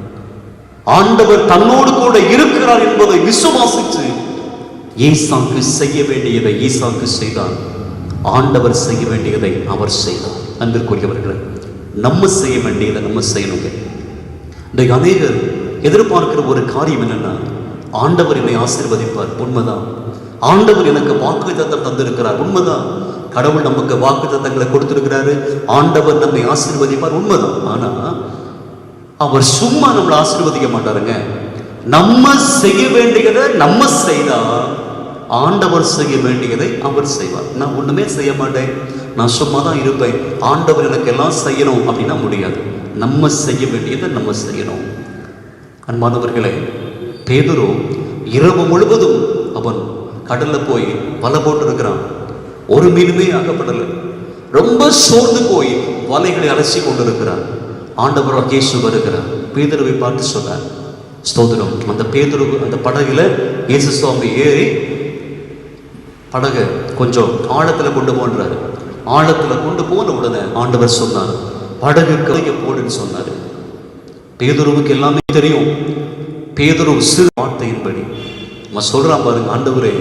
[SPEAKER 1] ஆண்டவர் தன்னோடு கூட இருக்கிறார் என்பதை விசுவாசித்து ஈசாக்கு செய்ய வேண்டியதை ஈசாக்கு செய்தார். ஆண்டவர் செய்ய வேண்டியதை அவர் செய்தார். அன்பிற்குரியவர்களே, நம்ம செய்ய வேண்டியதை நம்ம செய்யணுங்க. இன்றைக்கு அநேகர் எதிர்பார்க்கிற ஒரு காரியம் என்னன்னா, ஆண்டவர் என்னை ஆசீர்வதிப்பார், உண்மைதான். ஆண்டவர் எனக்கு வாக்குத்தத்தம் தந்திருக்கிறார், உண்மைதான். கடவுள் நமக்கு வாக்குத்தத்தங்களை கொடுத்திருக்கிறாரு, ஆண்டவர் நம்மை ஆசீர்வதிப்பார், உண்மைதான். ஆனா அவர் சும்மா நம்மளை ஆசீர்வதிக்க மாட்டாருங்க. நம்ம செய்ய வேண்டியதை நம்ம செய்தா ஆண்டவர் செய்ய வேண்டியதை அவர் செய்வார். நான் ஒண்ணுமே செய்ய மாட்டேன், நான் சும்மா தான் இருப்பேன், ஆண்டவர் எனக்கு எல்லாம் செய்யணும் அப்படின்னா முடியாது. நம்ம செய்ய வேண்டியதை நம்ம செய்யணும். அன்பானவர்களே, பேதுரு இரவு முழுவதும் அவன் கடல்ல போய் வலை போட்டு இருக்கிறான். ஒரு மீனுமே அகப்படலை. ரொம்ப சோர்ந்து போய் வலைகளை அலசி கொண்டிருக்கிறான். ஆண்டவர் இயேசு வருகிறார், பேதுருவை பார்த்து சொன்னார், ஸ்தோத்திரம். அந்த பேதுரு அந்த படகுல இயேசு சுவாமி ஏறி படகை கொஞ்சம் ஆழத்துல கொண்டு போன்றாரு. ஆழத்துல கொண்டு போன உடனே ஆண்டவர் சொன்னார், படகு கைய போடுன்னு சொன்னாரு. பேதுருவுக்கு எல்லாமே தெரியும். பேதுரு சிறு வார்த்தையின்படி நம்ம சொல்றான் பாருங்க, ஆண்டவரே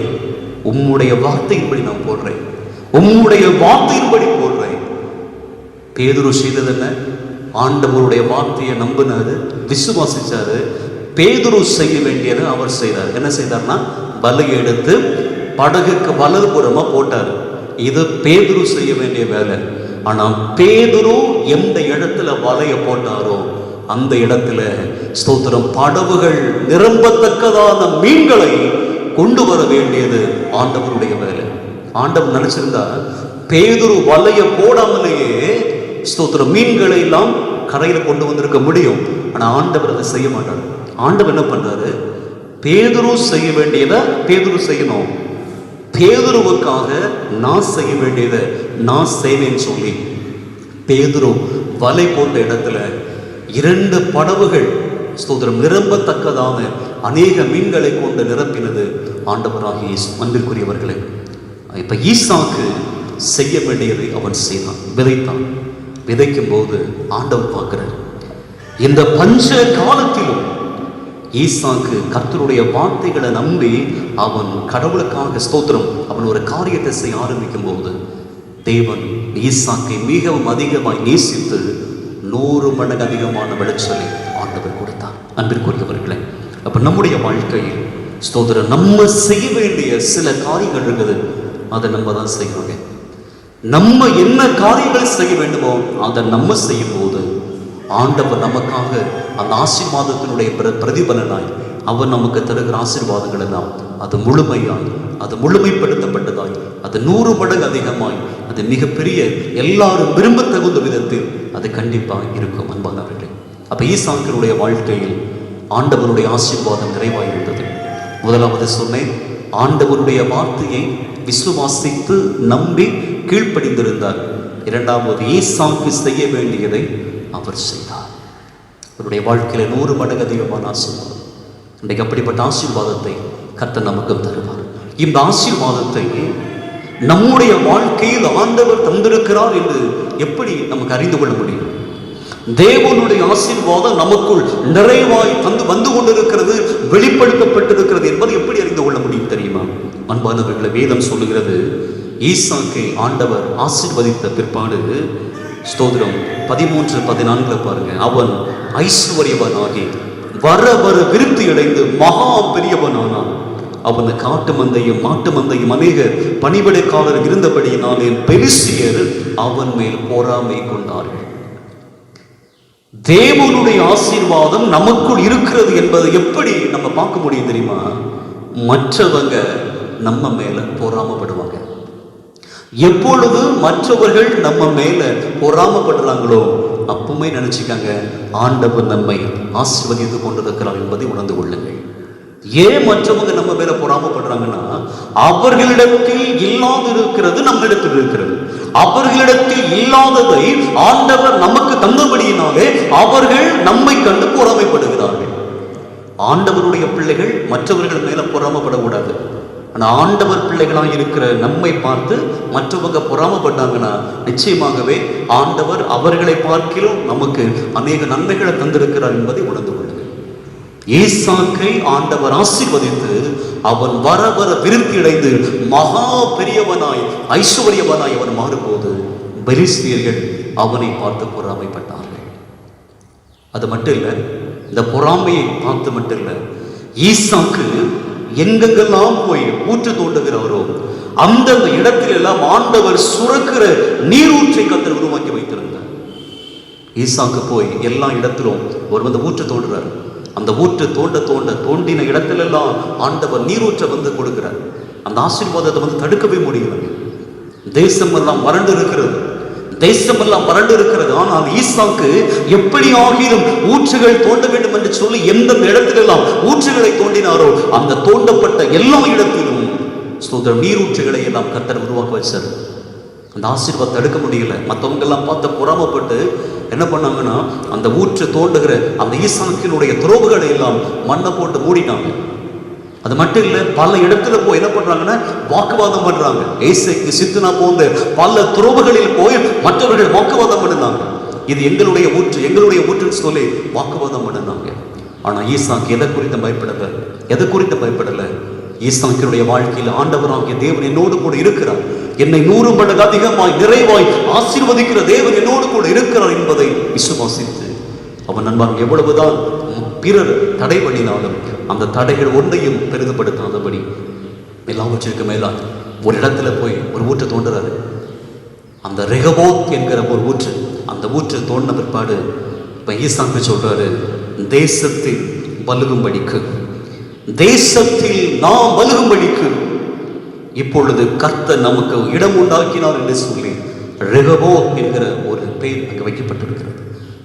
[SPEAKER 1] உம்முடைய வார்த்தையின்படி நான் போடுறேன், உம்முடைய வார்த்தையின்படி போடுறேன். பேதுரு செய்தது என்ன? ஆண்டவருடைய வார்த்தையை நம்பினாரு, விசுவாசிச்சாரு. பேதுரு செய்ய வேண்டியதை அவர் செய்தார். என்ன செய்தார்னா, வலையை எடுத்து படகுக்கு வலது புறமா போட்டார். இது பேதுரு செய்ய வேண்டிய வேலை. ஆனா பேதுரு எந்த இடத்துல வலையை போட்டாரோ அந்த இடத்துல ஸ்தோத்திரம், படகுகள் நிரம்பத்தக்கதான மீன்களை கொண்டு வர வேண்டியது ஆண்டவருடைய வேலை. ஆண்டவர் நினைச்சிருந்தா பேதுரு வலையை போடாமலேயே ஸ்தோத்திரம் மீன்களை எல்லாம் கரையில கொண்டு வந்திருக்க முடியும். ஆனா ஆண்டவர் அதை செய்ய மாட்டார். ஆண்டவர் என்ன பண்றாரு? பேதுரு செய்ய வேண்டியதை பேதுரு செய்யணும், பேதுருவுக்காக நான் செய்ய வேண்டியதை நான் செய்வேன்னு சொல்லி பேதுரு வலை போட்ட இடத்துல 2 படகுகள் ஸ்தோத்திரம் நிரம்பத்தக்கதான அநேக மீன்களை கொண்டு நிரப்பினது ஆண்டவராகிய இயேசு. அன்பிற்குரியவர்களே, இப்ப ஈசாக்கு செய்ய வேண்டியதை அவன் செய்தான், விதைத்தான். விதைக்கும் போது ஆண்டவர் பார்க்கிறார், இந்த பஞ்ச காலத்திலும் ஈசாக்கு கர்த்தருடைய வார்த்தைகளை நம்பி அவன் கடவுளுக்காக ஸ்தோத்திரம் அவன் ஒரு காரியத்தை செய்ய ஆரம்பிக்கும் போது தேவன் ஈசாக்கை மிகவும் அதிகமாய் நேசித்து 100 மடங்கு அதிகமான விளைச்சலை ஆண்டவர் கொடுத்தார். அன்பிற்குரியவர்களே, அப்ப நம்முடைய வாழ்க்கையில் ஸ்தோத்திரம் நம்ம செய்ய வேண்டிய சில காரியங்கள் இருக்குது. அதை நம்ம தான் செய்யணும். நம்ம என்ன காரியங்கள் செய்ய வேண்டுமோ அதை நம்ம செய்யும் போது ஆண்டவர் நமக்காக அந்த ஆசீர்வாதத்தினுடைய பிரதிபலனாய் அவர் நமக்கு தருகிற ஆசீர்வாதங்கள் எல்லாம் அது முழுமையாய், அது முழுமைப்படுத்தப்பட்டதாய், அது 100 மடங்கு அதிகமாய், அது மிகப்பெரிய எல்லாரும் விரும்ப தகுந்த விதத்தில் அது கண்டிப்பாக இருக்கும். அன்பானவர்களே, அப்ப ஈசாக்கினுடைய வாழ்க்கையில் ஆண்டவருடைய ஆசீர்வாதம் நிறைவாயிருந்தது. முதலாவது சொன்னேன், ஆண்டவருடைய வார்த்தையை விசுவாசித்து நம்பி கீழ்ப்படிந்திருந்தார். இரண்டாவது, ஈசாக்கு செய்ய வேண்டியதை அவர் செய்தார். அவருடைய வாழ்க்கையில 100 மடங்கு அதிகமான ஆசீர்வாதம். இன்றைக்கு அப்படிப்பட்ட ஆசீர்வாதத்தை கர்த்தர் நமக்கு தருவார். இந்த ஆசீர்வாதத்தை நம்முடைய வாழ்க்கையில் ஆண்டவர் தந்திருக்கிறார் என்று எப்படி நமக்கு அறிந்து கொள்ள முடியும்? தேவனுடைய ஆசீர்வாதம் நமக்குள் நிறைவாய் வந்து கொண்டிருக்கிறது, வெளிப்படுத்தப்பட்டிருக்கிறது என்பதை எப்படி அறிந்து கொள்ள முடியும் தெரியுமா? அன்பானவர்களை, வேதம் சொல்லுகிறது, ஈசாக்கை ஆண்டவர் ஆசீர்வதித்த பிற்பாடு ஸ்தோத்திரம் 13-14 பாருங்க, அவன் ஐஸ்வர்யவனாகி வர வர விருத்தி அடைந்து மகா பெரியவனானான். அவன் காட்டு மந்தையும் மாட்டு மந்தையும் அநேக பணிவிடைக்காரர் இருந்தபடியினாலே பெரிசியர் அவன் மேல் பொறாமை கொண்டார்கள். தேவனுடைய ஆசீர்வாதம் நமக்குள் இருக்கிறது என்பதை எப்படி நம்ம பார்க்க முடியும் தெரியுமா? மற்றவங்க நம்ம மேல பொறாமப்படுவாங்க. எப்பொழுது மற்றவர்கள் நம்ம மேல பொறாமப்படுறாங்களோ அப்பவுமே நினைச்சுக்காங்க, ஆண்டவர் நம்மை ஆசீர்வதித்து கொண்டிருக்கிறார் என்பதை உணர்ந்து கொள்ளுங்கள். ஏன் மற்றவங்க நம்ம மேல பொறாமப்படுறாங்கன்னா, அவர்களிடத்தில் இல்லாது இருக்கிறது நம்மிடத்தில் இருக்கிறது. அவர்களிடத்தில் இல்லாததை ஆண்டவர் நமக்கு தந்தபடியினாலே அவர்கள் நம்மை கண்டு பொறாமைப்படுகிறார்கள். ஆண்டவருடைய பிள்ளைகள் மற்றவர்கள் மேல பொறாமப்படக்கூடாது. ஆனால் ஆண்டவர் பிள்ளைகளாக இருக்கிற நம்மை பார்த்து மற்றவங்க பொறாமப்பட்டாங்கன்னா நிச்சயமாகவே ஆண்டவர் அவர்களை பார்க்கிலும் நமக்கு அநேக நன்மைகளை தந்திருக்கிறார் என்பதை உணர்ந்து கொள்ளுங்கள். ஈசாக்கை ஆண்டவர் ஆசீர்வதித்து அவன் வர வர விருத்தி அடைந்து மகா பெரியவனாய் ஐஸ்வர்யவனாய் அவன் மாறும்போது பெலிஸ்தியர்கள் அவனை பார்த்து பொறாமைப்பட்டார்கள். அது மட்டும் இல்லை, இந்த பொறாமையை பார்த்து மட்டும் இல்லை, ஈசாக்கு எங்கெங்கெல்லாம் போய் ஊற்று தோண்டுகிறாரோ அந்தந்த இடத்தில் எல்லாம் ஆண்டவர் சுரக்கிற நீரூற்றை கர்த்தர் உருவாக்கி வைத்திருந்தார். ஈசாக்கு போய் எல்லா இடத்திலும் ஒரு வந்து ஊற்று தோன்றுறார். அந்த ஊற்று தோண்ட தோண்ட தோண்டின இடத்திலெல்லாம் ஆண்டவர் நீரூற்றை வந்து கொடுக்கிறார். அந்த ஆசீர்வாதத்தை வந்து தடுக்கவே முடியல. தேசம் எல்லாம் வறண்டு இருக்கிறது, தேசமெல்லாம் வறண்டு இருக்கிறது. ஆனால் ஈசாக்கு எப்படி ஆகிலும் ஊற்றுகள் தோண்ட வேண்டும் என்று சொல்லி எந்தெந்த இடத்திலெல்லாம் ஊற்றுகளை தோண்டினாரோ அந்த தோண்டப்பட்ட எல்லா இடத்திலும் நீரூற்றுகளை எல்லாம் கர்த்தர் உருவாக்க வச்சார். அந்த ஆசீர்வாதம் தடுக்க முடியல. மற்றவங்க எல்லாம் பார்த்து பொறாமப்பட்டு என்ன பண்ணாங்கன்னா, அந்த ஊற்று தோண்டுகிற அந்த ஈசாக்கினுடைய துரோவுகளை எல்லாம் மண்ணை போட்டு மூடினாங்க. அது மட்டும் இல்லை, பல இடத்துல போய் என்ன பண்றாங்கன்னா வாக்குவாதம் பண்றாங்க. ஏசைக்கு சித்துனா போன்ற பல துறவுகளில் போய் மற்றவர்கள் வாக்குவாதம் பண்ணினாங்க. இது எங்களுடைய ஊற்று, எங்களுடைய ஊற்றுன்னு சொல்லி வாக்குவாதம் பண்ணினாங்க. ஆனா ஈசாக்கு எதை குறித்து பயப்படல, எதை குறித்து பயப்படல? ஈசாக்கினுடைய வாழ்க்கையில் ஆண்டவராகிய தேவன் என்னோடு கூட இருக்கிறார், என்னை 100 மடங்கு அதிகமாய் நிறைவாய் ஆசீர்வதிக்கிற தேவன் என்னோடு கூட இருக்கிறார் என்பதை விசுவாசித்து அவன் நண்பன் எவ்வளவுதான் பிறர் தடை பண்ணினாலும் அந்த தடைகள் ஒன்றையும் பெரிதுபடுத்தாதபடி எல்லாவற்றிற்கு மேலாக ஒரு இடத்துல போய் ஒரு ஊற்றை தோன்றுறாரு. அந்த ரெகபோத் என்கிற ஒரு ஊற்று, அந்த ஊற்று தோண்டின பிற்பாடு இப்ப ஈசாக்கு சொல்றாரு, தேசத்தில் வலுகும்படிக்கு, தேசத்தில் நாம் வலுகும்படிக்கு இப்பொழுது கர்த்தர் நமக்கு இடம் உண்டாக்கினார் என்று சொல்லி ரெகபோத் என்கிற ஒரு பெயர் அங்கு வைக்கப்பட்டிருக்கிறது.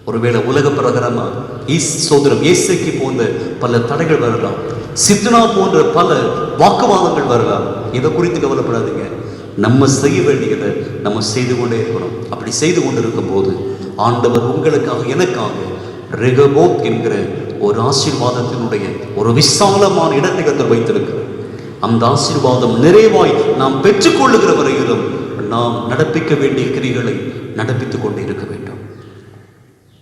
[SPEAKER 1] ஒருவேளை உலக பிரகாரமாக சோதரம் இயேசுக்கு போன்ற பல தடைகள் வரலாம், சித்னா போன்ற பல வாக்குவாதங்கள் வரலாம். இதை குறித்து கவலைப்படாதீங்க. நம்ம செய்ய வேண்டியதை நம்ம செய்து கொண்டே இருக்கணும். அப்படி செய்து கொண்டிருக்கும் போது ஆண்டவர் உங்களுக்காக எனக்காக ரெகபோத் என்கிற ஒரு ஆசீர்வாதத்தினுடைய ஒரு விசாலமான இடத்தை கர்த்தர் வைத்திருக்கிறார். அந்த ஆசீர்வாதம் நிறைவாய் நாம் பெற்றுக்கொள்ளுகிற வரையிலும் நாம் நடப்பிக்க வேண்டிய கிரிகளை நடப்பித்துக் கொண்டே இருக்க வேண்டும்.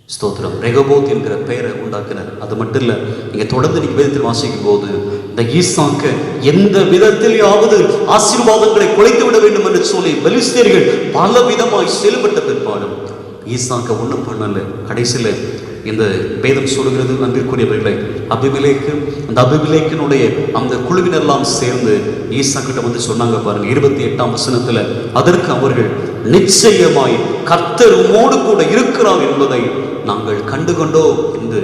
[SPEAKER 1] ஸ்தோத்திரம். ரெகபோத் என்கிற பெயரை உண்டாக்கினார். அது மட்டும் இல்லை, நீங்க தொடர்ந்து நீங்க வேதத்தில் வாசிக்கும் போது இந்த ஈசாக்க எந்த விதத்திலேயாவது ஆசீர்வாதங்களை குலைத்து விட வேண்டும் என்று சொல்லி பெலிஸ்தேர்கள் பல விதமாய் செயல்பட்ட பிற்பாடும் ஈசாக்க ஒன்றும் பண்ணல. கடைசியில் இந்த வேதம் சொல்லுகிறது, அன்பிற்குரியவர்களை, அபிமெலேக்கு, அந்த அபிமெலேக்கினுடைய அந்த குழுவினரெல்லாம் சேர்ந்து ஈசாக்கிட்ட வந்து சொன்னாங்க பாருங்க, 28ஆம் வசனத்துல, அதற்கு அவர்கள் நிச்சயமாய் கர்த்தர் உம்மோடு கூட இருக்கிறார் என்பதை நாங்கள் கண்டுகொண்டோம் என்று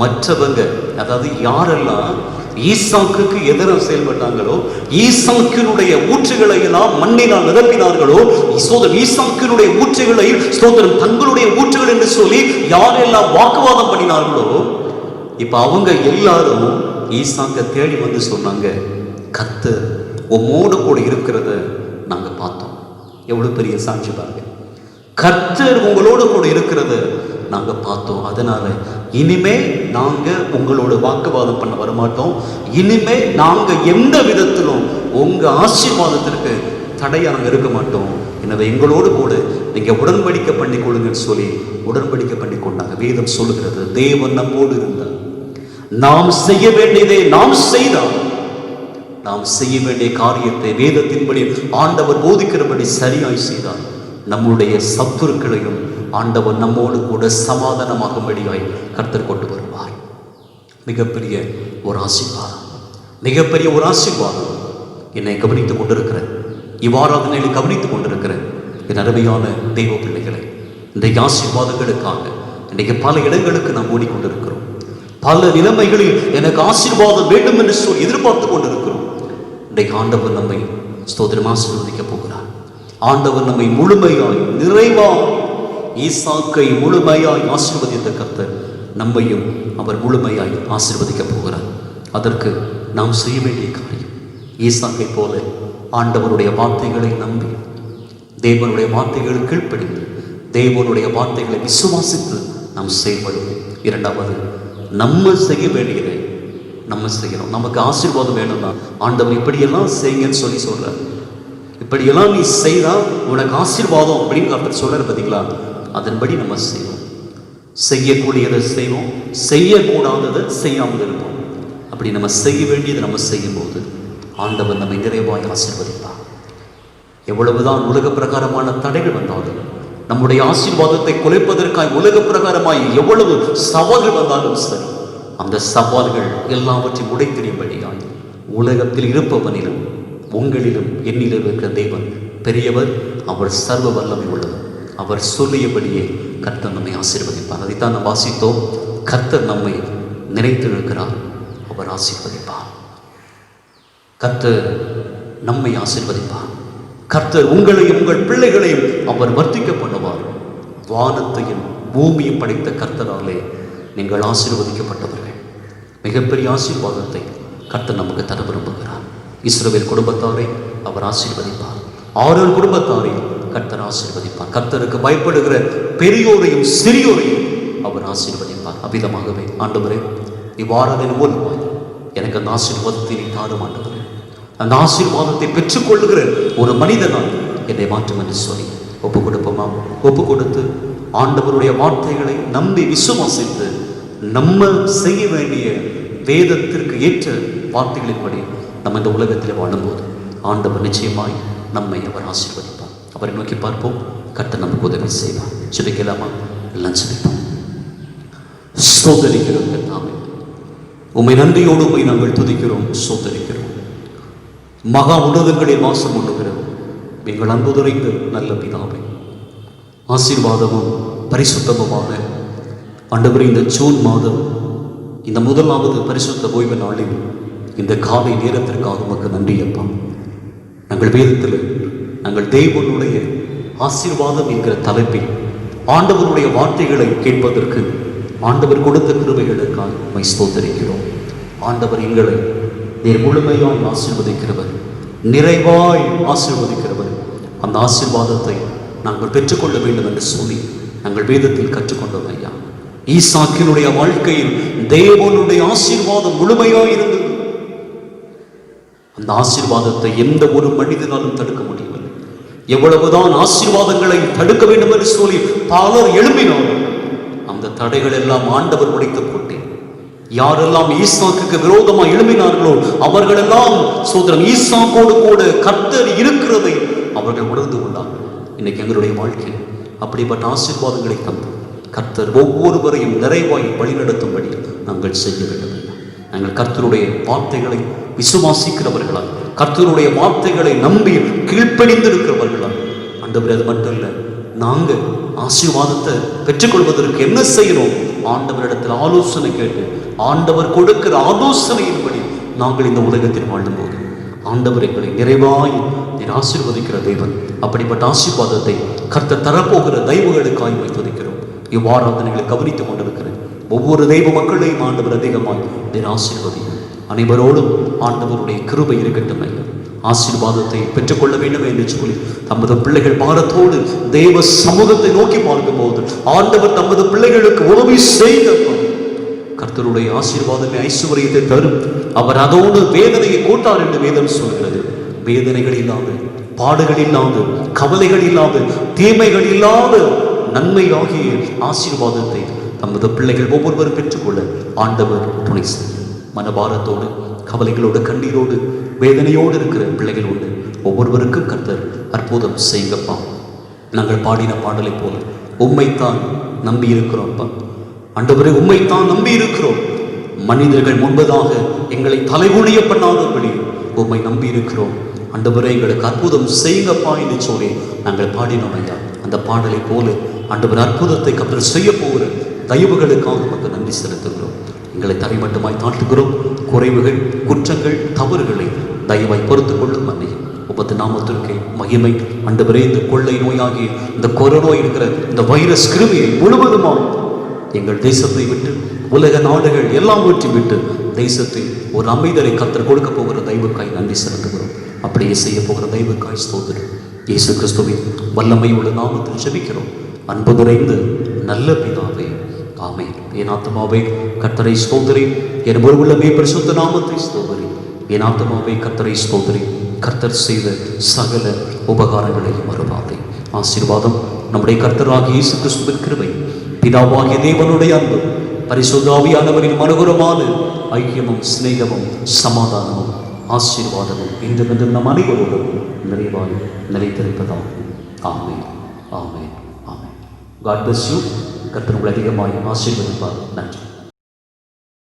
[SPEAKER 1] மற்றவங்க, அதாவது யாரெல்லாம் ஈசாக்குக்கு எதிராக செயல்பட்டாங்களோ, ஈசாக்கினுடைய ஊற்றுகளை எல்லாம் மண்ணினால் நிரப்பினார்களோ, ஈசாக்கினுடைய ஊற்றுகளை ஸ்தோத்திரம் தங்களுடைய ஊற்றுகள் என்று சொல்லி யாரெல்லாம் வாக்குவாதம் பண்ணினார்களோ, இப்ப அவங்க எல்லாரும் ஈசாக்க தேடி வந்து சொன்னாங்க, கர்த்தர் உம்மோடு கூட இருக்கிறத நாங்க பார்த்தோம். எவ்வளவு பெரிய சாட்சி பாருங்க. கர்த்தர் உங்களோடு கூட இருக்கிறத நாங்க பார்த்தோம். அதனால இனிமே நாங்க உங்களோட வாக்குவாதம் பண்ண வரமாட்டோம். இனிமே நாங்க எந்த விதத்திலும் உங்க ஆசீர்வாதத்திற்கு தடையா நாங்க இருக்க மாட்டோம். எனவே எங்களோடு கூட நீங்க உடன்படிக்கை பண்ணி கொள்ளுங்கன்னு சொல்லி உடன்படிக்கை பண்ணி கொண்டாங்க. வேதம் சொல்லுகிறது, தேவன் நம்மோடு இருந்தார், நாம் செய்ய வேண்டியதை நாம் செய்தார், நாம் செய்ய வேண்டிய காரியத்தை வேதத்தின்படி ஆண்டவர் போதிக்கிறபடி சரியாய் செய்தார். நம்முடைய சத்துருக்களையும் ஆண்டவர் நம்மோடு கூட சமாதானமாகும்படியாய் கர்த்தர் கொண்டு வருவார். மிகப்பெரிய ஒரு ஆசீர்வாதம், மிகப்பெரிய ஒரு ஆசீர்வாதம். என்னை கவனித்துக் கொண்டிருக்கிற இவ்வாறாதனை கவனித்துக் கொண்டிருக்கிற என் அருமையான தெய்வ பிள்ளைகளை, இன்றைக்கு ஆசீர்வாதங்களுக்காக இன்றைக்கு பல இடங்களுக்கு நாம் ஓடிக்கொண்டிருக்கிறோம். பல நிலைமைகளில் எனக்கு ஆசீர்வாதம் வேண்டும் என்று சொல்லி எதிர்பார்த்து கொண்டிருக்கிறோம். இன்றைக்கு ஆண்டவர் நம்மை ஸ்தோத்திரம் ஆசீர்வதிக்க போகிறார். ஆண்டவர் நம்மை முழுமையாய் நிறைவாய், ஈசாக்கை முழுமையாய் ஆசீர்வதித்த கர்த்தர் நம்மையும் அவர் முழுமையாய் ஆசீர்வதிக்க போகிறார். அதற்கு நாம் செய்ய வேண்டிய காரியம், ஈசாக்கை போல ஆண்டவருடைய வார்த்தைகளை நம்பி, தேவனுடைய வார்த்தைகளை கீழ்ப்படிந்து, தேவனுடைய வார்த்தைகளை விசுவாசித்து நாம் செயல்படுவோம். இரண்டாவது, நம்ம செய்ய வேண்டியதை நம்ம செய்யணும். நமக்கு ஆசீர்வாதம் வேணும்னா ஆண்டவர் இப்படியெல்லாம் செய்யுங்கன்னு சொல்லி சொல்றார். இப்படியெல்லாம் நீ செய்தா உனக்கு ஆசீர்வாதம் அப்படின்னு கர்த்தர் சொல்றாரு. பார்த்தீங்களா? அதன்படி நம்ம செய்வோம். செய்யக்கூடியதை செய்வோம், செய்யக்கூடாததை செய்யாமல் இருப்போம். அப்படி நம்ம செய்ய வேண்டியதை நம்ம செய்யும் போது ஆண்டவர் நம்மை நிறைவாய் ஆசீர்வதிப்பார். எவ்வளவுதான் உலக பிரகாரமான தடைகள் வந்தாலும், நம்முடைய ஆசீர்வாதத்தை குலைப்பதற்காக உலக பிரகாரமாய் எவ்வளவு சவால்கள் வந்தாலும் சரி, அந்த சவால்கள் எல்லாவற்றையும் உடைத்தெறியும்படியாய் உலகத்தில் இருப்பவனிலும் உங்களிலும் என்னிலும் இருக்கிற தேவன் பெரியவர், அவர் சர்வ வல்லமை உள்ளவர். அவர் சொல்லியபடியே கர்த்தர் நம்மை ஆசீர்வதிப்பார். அதைத்தான் நாம் வாசித்தோம். கர்த்தர் நம்மை நினைத்திருக்கிறார், அவர் ஆசீர்வதிப்பார். கர்த்தர் நம்மை ஆசீர்வதிப்பார். கர்த்தர் உங்களையும் உங்கள் பிள்ளைகளையும் அவர் வர்த்திக்க பண்ணுவார். வானத்தையும் பூமியும் படைத்த கர்த்தராலே நீங்கள் ஆசீர்வதிக்கப்பட்டவர்கள். மிகப்பெரிய ஆசீர்வாதத்தை கர்த்தர் நமக்கு தர விரும்புகிறார். இஸ்ரவேல் குடும்பத்தாரை அவர் ஆசீர்வதிப்பார். ஆரோன் குடும்பத்தாரை கர்த்தர் ஆசீர்வதிப்பார். கர்த்தருக்கு பயப்படுகிற பெரியோரையும் சிறியோரையும் அவர் ஆசீர்வதிப்பார். அவ்விதமாகவே ஆண்டவரே, இவ்வாறான மூலமாய் எனக்கு அந்த ஆசீர்வாதத்தை நீ தாரும் ஆண்டவரே. அந்த ஆசீர்வாதத்தை பெற்றுக்கொள்ளுகிற ஒரு மனிதனால் என்னை மாற்றும் என்று சொல்லி ஒப்பு கொடுப்போமா? ஒப்பு கொடுத்து ஆண்டவருடைய வார்த்தைகளை நம்பி விசுவாசித்து நம்ம செய்ய வேண்டிய வேதத்திற்கு ஏற்ற வார்த்தைகளின்படி நம்ம இந்த உலகத்தில் வாழும்போது ஆண்டவர் நிச்சயமாய் நம்மை அவர் ஆசீர்வதிப்பார். அவரை நோக்கி பார்ப்போம். கர்த்தர் நமக்கு உதவி செய்வார். ஜெபிக்கலாமா? எல்லாம் ஜெபிப்போம். ஸ்தோத்திரிக்கிறோம் கர்த்தாவே, உம்மை நன்றியோடு உம்மை நாங்கள் துதிக்கிறோம், ஸ்தோத்திரிக்கிறோம். மகா உன்னதங்களில் வாசம் கொண்டுகிறோம் எங்கள் அன்பு நிறைந்த நல்ல பிதாவே, ஆசீர்வாதமும் பரிசுத்தமுமான ஆண்டவரே, இந்த ஜூன் மாதம் இந்த முதலாவது பரிசுத்த ஓய்வு நாளில் இந்த காலை நேரத்திற்காக உமக்கு நன்றி அப்பா. நாங்கள் வேதத்தில் நாங்கள் தேவனுடைய ஆசீர்வாதம் என்கிற தலைப்பில் ஆண்டவருடைய வார்த்தைகளை கேட்பதற்கு ஆண்டவர் கொடுத்த கிருபைகளுக்காக உம்மை ஸ்தோத்திரிக்கிறோம். ஆண்டவர் எங்களை நீர் முழுமையாய் ஆசீர்வதிக்கிறவர், நிறைவாய் ஆசீர்வதிக்கிறவர். அந்த ஆசீர்வாதத்தை நாங்கள் பெற்றுக்கொள்ள வேண்டும் என்று சொல்லி நாங்கள் வேதத்தில் கற்றுக்கொண்டோம் ஐயா. ஈசாக்கினுடைய வாழ்க்கையில் தேவனுடைய ஆசீர்வாதம் முழுமையாய் இருந்தது. அந்த ஆசீர்வாதத்தை எந்த ஒரு மனிதனாலும் தடுக்க முடியவில்லை. எவ்வளவுதான் ஆசீர்வாதங்களை தடுக்க வேண்டும் என்று சொல்லி பலர் எழுப்பினாலும் அந்த தடைகள் எல்லாம் ஆண்டவர் உடைத்து போட்டேன். யாரெல்லாம் ஈசாக்குக்கு விரோதமாக எழுப்பினார்களோ அவர்களெல்லாம் சோதரம் ஈசாக்கோடு கூட கர்த்தர் இருக்கிறதை அவர்கள் உணர்ந்து கொண்டார்கள். இன்னைக்கு எங்களுடைய வாழ்க்கையில் அப்படிப்பட்ட ஆசீர்வாதங்களை தந்து கர்த்தர் ஒவ்வொருவரையும் நிறைவாய் வழிநடத்தும்படி நாங்கள் செய்ய வேண்டும். நாங்கள் கர்த்தருடைய வார்த்தைகளை விசுவாசிக்கிறவர்களால், கர்த்தருடைய வார்த்தைகளை நம்பி கீழ்ப்படிந்திருக்கிறவர்களால் ஆண்டவர் அது மட்டும் இல்லை, நாங்கள் ஆசீர்வாதத்தை பெற்றுக்கொள்வதற்கு என்ன செய்யணும்? ஆண்டவரிடத்தில் ஆலோசனை கேட்டு ஆண்டவர் கொடுக்கிற ஆலோசனையின்படி நாங்கள் இந்த உலகத்தில் வாழும்போது ஆண்டவர் எங்களை நிறைவாய் ஆசீர்வதிக்கிற தேவன். அப்படிப்பட்ட ஆசீர்வாதத்தை கர்த்தர் தரப்போகிற தெய்வங்களுக்காய் வைத்திருக்கிறோம். இவ்வாறாதனைகளை கவனித்துக் கொண்டிருக்கிறேன் ஒவ்வொரு தெய்வ மக்களையும் ஆண்டவர் அதிகமாய் ஆசீர்வதிக்கும். அனைவரோடும் ஆண்டவருடைய கிருபை இருக்கட்டும். ஆசீர்வாதத்தை பெற்றுக்கொள்ள வேண்டும் என்று சொல்லி தமது பிள்ளைகள் பாரத்தோடு தெய்வ சமூகத்தை நோக்கி பார்க்கும் போது ஆண்டவர் தமது பிள்ளைகளுக்கு உதவி செய்த கர்த்தருடைய ஆசீர்வாதமே ஐஸ்வர்யத்தை தரும். அவர் அதோடு வேதனையை கூட்டார் என்று வேதம் சொல்கிறது. வேதனைகள் இல்லாத, பாடுகள் இல்லாத, கவலைகள் இல்லாத, தீமைகள் இல்லாத நன்மை ஆகிய ஆசீர்வாதத்தை தமது பிள்ளைகள் ஒவ்வொருவரும் பெற்றுக்கொள்ள ஆண்டவர் துணை செய்யும். மனபாரத்தோடு, கவலைகளோடு, கண்ணீரோடு, வேதனையோடு இருக்கிற பிள்ளைகள் உண்டு. ஒவ்வொருவருக்கும் கர்த்தர் அற்புதம் செய்யுங்கப்பா. நாங்கள் பாடின பாடலை போல உம்மைத்தான் நம்பி இருக்கிறோம்ப்பா. ஆண்டவரே, உம்மைத்தான் நம்பி இருக்கிறோம். மனிதர்கள் முன்பதாக எங்களை தலைகுனிய பண்ணாதபடி உம்மை நம்பி இருக்கிறோம். ஆண்டவரே, எங்களுக்கு அற்புதம் செய்யுங்கப்பா என்று சொல்லி நாங்கள் பாடினோம் ஐயா. அந்த பாடலை போல ஆண்டவர் அற்புதத்தை கர்த்தர் செய்ய போகிற தயவுகளுக்காக நமக்கு நன்றி செலுத்துகிறோம். எங்களை தரைமட்டமாய் தாழ்த்துகிறோம். குறைவுகள், குற்றங்கள், தவறுகளை தயவாய் பொறுத்துக் கொள்ளும் மன்னியும். உமது நாமத்திற்கே மகிமை. ஆண்டவரே, இந்த கொள்ளை நோயாகிய இந்த கொரோனா இருக்கிற இந்த வைரஸ் கிருமியை முழுவதுமாக எங்கள் தேசத்தை விட்டு, உலக நாடுகள் எல்லாவற்றை விட்டு தேசத்தை ஒரு அமைதலை கர்த்தர் கொடுக்க போகிற தெய்வக்காய் நன்றி செலுத்துகிறோம். அப்படியே செய்ய போகிற தெய்வக்காய் ஸ்தோத்திரம். இயேசு கிறிஸ்துவின் வல்லமை உள்ள நாமத்தில் ஜெபிக்கிறோம் அன்பு நிறைந்த நல்ல பிதாவே, ஆமென். என் ஆத்துமாவே கர்த்தரை ஸ்தோத்திரி, என் உள்ளமே பரிசுத்த நாமத்தை ஸ்தோத்திரி. என் ஆத்துமாவே கர்த்தரை ஸ்தோத்திரி, கர்த்தர் செய்த சகல உபகாரங்களை மறவாதே. ஆசீர்வாதம் நம்முடைய கர்த்தராகிய இயேசு கிறிஸ்துவின் கிருபை, பிதாவாகிய தேவனுடைய அன்பு, பரிசுத்த ஆவியானவரின் மனோகரமான ஐக்கியமும் சிநேகமும் சமாதானமும் ஆசீர்வாதமும் இன்றும் நம் அனைவரோடும் நிறைவாய் நிலைத்திருப்பதாகும். ஆமென், ஆமென், ஆமென். God bless you. கர்த்தர் உங்களை அதிகமாய் ஆசீர்வதிப்பார். நன்றி.